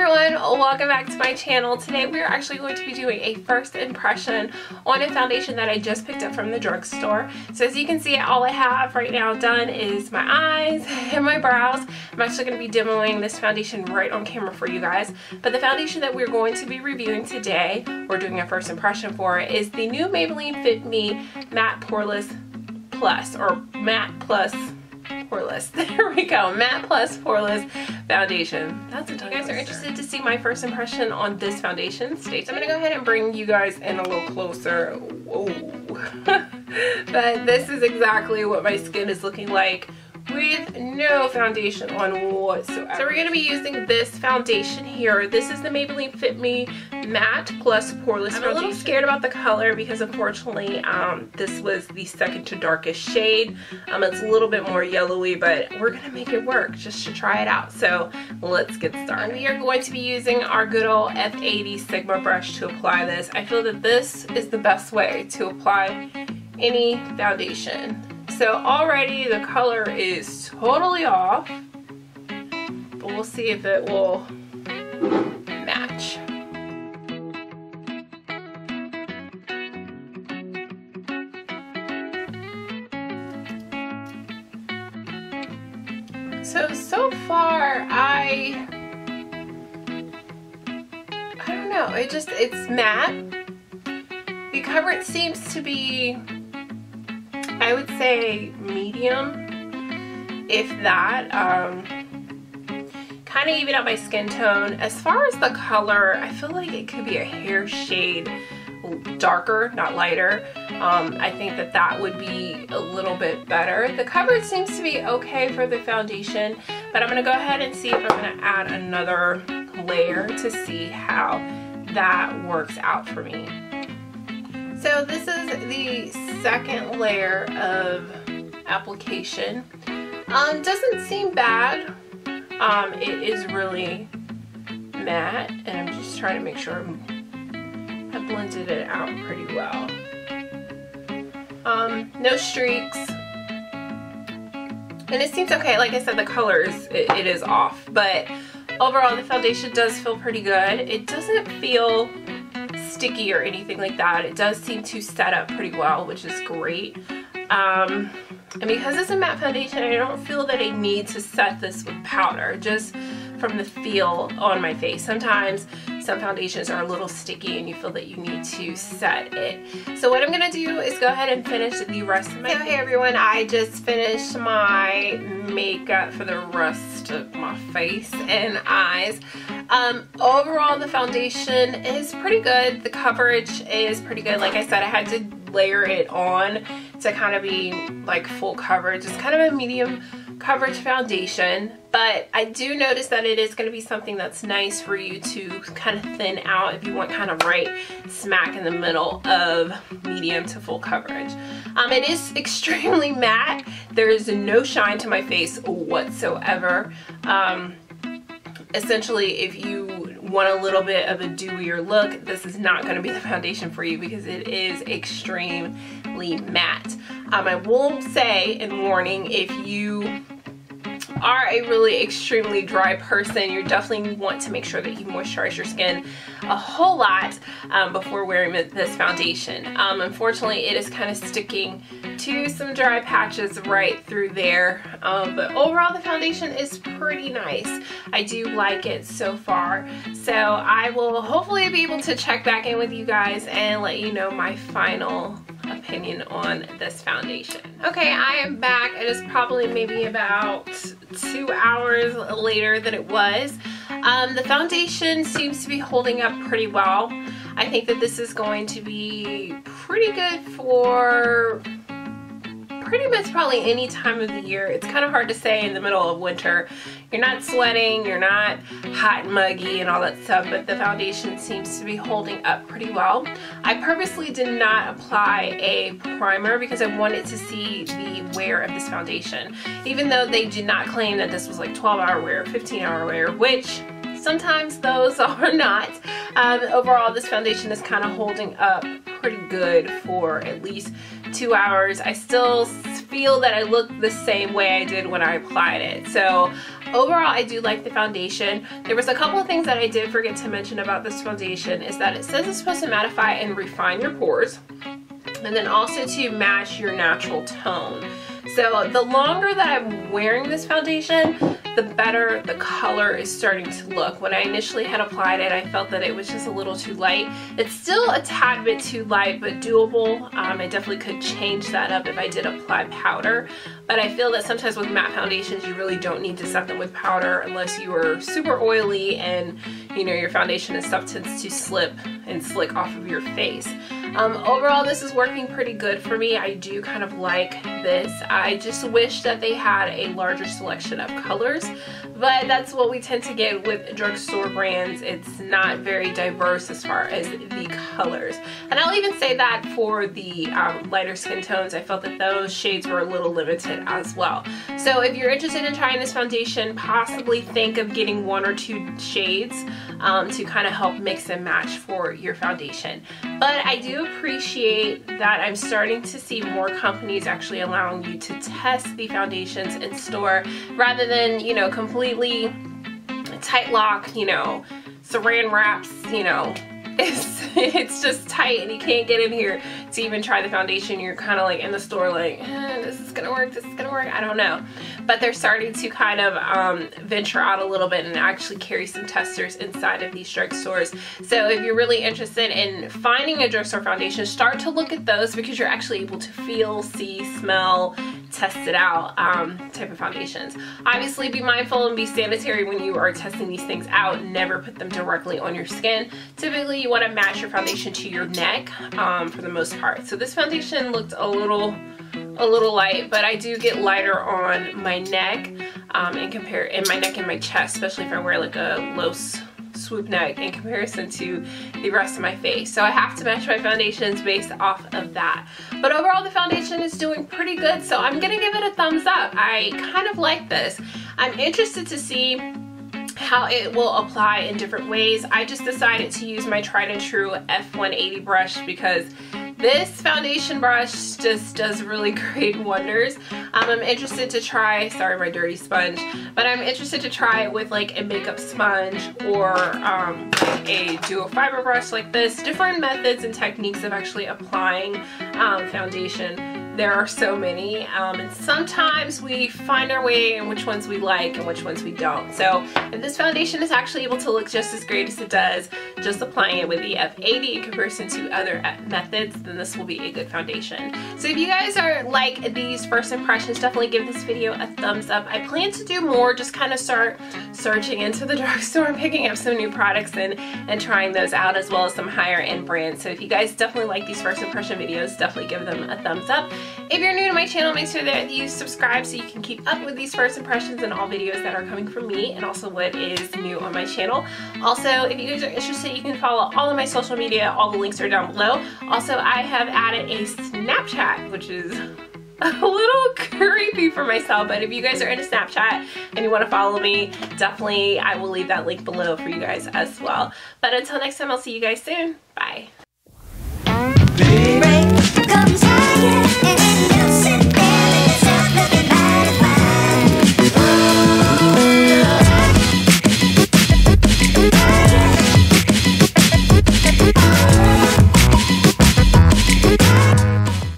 everyone, welcome back to my channel. Today we are actually going to be doing a first impression on a foundation that I just picked up from the drugstore. So as you can see, all I have right now done is my eyes and my brows. I'm actually going to be demoing this foundation right on camera for you guys. But the foundation that we're going to be reviewing today, or doing a first impression for, is the new Maybelline Fit Me Matte Poreless Plus, or Matte Plus Poreless. There we go. Matte Plus Poreless foundation. That's a tongue twister. If you guys are interested to see my first impression on this foundation, stay tuned. I'm going to go ahead and bring you guys in a little closer. Whoa. But this is exactly what my skin is looking like with no foundation on whatsoever. So we're going to be using this foundation here. This is the Maybelline Fit Me Matte Plus Poreless foundation. I'm a little scared about the color because unfortunately this was the second to darkest shade. It's a little bit more yellowy, but we're going to make it work just to try it out. So let's get started. We are going to be using our good old F80 Sigma brush to apply this. I feel that this is the best way to apply any foundation. So already the color is totally off, but we'll see if it will match. So far I don't know, it's matte. The coverage seems to be, I would say, medium, if that. Kind of even out my skin tone. As far as the color, I feel like it could be a hair shade darker, not lighter. I think that that would be a little bit better. The coverage seems to be okay for the foundation, but I'm going to go ahead and see if I'm going to add another layer to see how that works out for me. So this is the second layer of application. Doesn't seem bad. It is really matte, and I'm just trying to make sure I blended it out pretty well. No streaks. And it seems okay. Like I said, the colors, it is off, but overall the foundation does feel pretty good. It doesn't feel sticky or anything like that. It does seem to set up pretty well, which is great. And because it's a matte foundation, I don't feel that I need to set this with powder, just from the feel on my face. Sometimes some foundations are a little sticky and you feel that you need to set it. So what I'm gonna do is go ahead and finish the rest of my... So hey everyone, I just finished my makeup for the rest of my face and eyes. Overall the foundation is pretty good. The coverage is pretty good. Like I said, I had to layer it on to kind of be like full coverage. It's kind of a medium coverage foundation, but I do notice that it is going to be something that's nice for you to kind of thin out if you want kind of right smack in the middle of medium to full coverage. It is extremely matte. There is no shine to my face whatsoever. Essentially, if you want a little bit of a dewier look, this is not going to be the foundation for you because it is extremely matte. I will say, in warning, if you are a really extremely dry person, you definitely want to make sure that you moisturize your skin a whole lot before wearing this foundation. Unfortunately, it is kind of sticking to some dry patches right through there, but overall the foundation is pretty nice. I do like it so far, so I will hopefully be able to check back in with you guys and let you know my final opinion on this foundation. Okay, I am back. It is probably maybe about 2 hours later than it was. The foundation seems to be holding up pretty well. I think that this is going to be pretty good for pretty much probably any time of the year. It's kind of hard to say in the middle of winter. You're not sweating, you're not hot and muggy and all that stuff, but the foundation seems to be holding up pretty well. I purposely did not apply a primer because I wanted to see the wear of this foundation. Even though they did not claim that this was like 12-hour wear, 15-hour wear, which sometimes those are not. Overall, this foundation is kind of holding up pretty good for at least 2 hours. I still feel that I look the same way I did when I applied it. So Overall, I do like the foundation. There was a couple of things that I did forget to mention about this foundation is that it says it's supposed to mattify and refine your pores, and then also to match your natural tone. So the longer that I'm wearing this foundation, the better the color is starting to look. When I initially had applied it, I felt that it was just a little too light. It's still a tad bit too light, but doable. I definitely could change that up if I did apply powder. But I feel that sometimes with matte foundations, you really don't need to set them with powder unless you are super oily and you know your foundation and stuff tends to slip and slick off of your face. Overall, this is working pretty good for me. I do kind of like this. I just wish that they had a larger selection of colors, but that's what we tend to get with drugstore brands. It's not very diverse as far as the colors. And I'll even say that for the lighter skin tones, I felt that those shades were a little limited as well. So if you're interested in trying this foundation, possibly think of getting 1 or 2 shades to kind of help mix and match for your foundation. But I do appreciate that I'm starting to see more companies actually allowing you to test the foundations in store rather than, you know, completely tight lock, you know, saran wraps, you know, it's just tight and you can't get in here to even try the foundation. You're kind of like in the store like, this is gonna work, this is gonna work, I don't know. But they're starting to kind of venture out a little bit and actually carry some testers inside of these drugstores. So if you're really interested in finding a drugstore foundation, start to look at those because you're actually able to feel, see, smell, test it out type of foundations. Obviously be mindful and be sanitary when you are testing these things out. Never put them directly on your skin. Typically you want to match your foundation to your neck for the most part. So this foundation looked a little light, but I do get lighter on my neck and my neck and my chest, especially if I wear like a low swoop neck in comparison to the rest of my face. So I have to match my foundations based off of that. But overall the foundation is doing pretty good, so I'm gonna give it a thumbs up. I kind of like this. I'm interested to see how it will apply in different ways. I just decided to use my tried and true F180 brush because this foundation brush just does really great wonders. I'm interested to try, sorry my dirty sponge, but I'm interested to try it with like a makeup sponge or a duo fiber brush like this. Different methods and techniques of actually applying foundation. There are so many, and sometimes we find our way in which ones we like and which ones we don't. So if this foundation is actually able to look just as great as it does, just applying it with the F80 in comparison to other methods, then this will be a good foundation. So if you guys are like these first impressions, definitely give this video a thumbs up. I plan to do more, just kind of start searching into the drugstore and picking up some new products and trying those out, as well as some higher end brands. So if you guys definitely like these first impression videos, definitely give them a thumbs up. If you're new to my channel, make sure that you subscribe so you can keep up with these first impressions and all videos that are coming from me, and also what is new on my channel. Also, if you guys are interested, you can follow all of my social media. All the links are down below. Also, I have added a Snapchat, which is a little creepy for myself, but if you guys are into Snapchat and you want to follow me, definitely I will leave that link below for you guys as well. But until next time, I'll see you guys soon. Bye. Comes higher and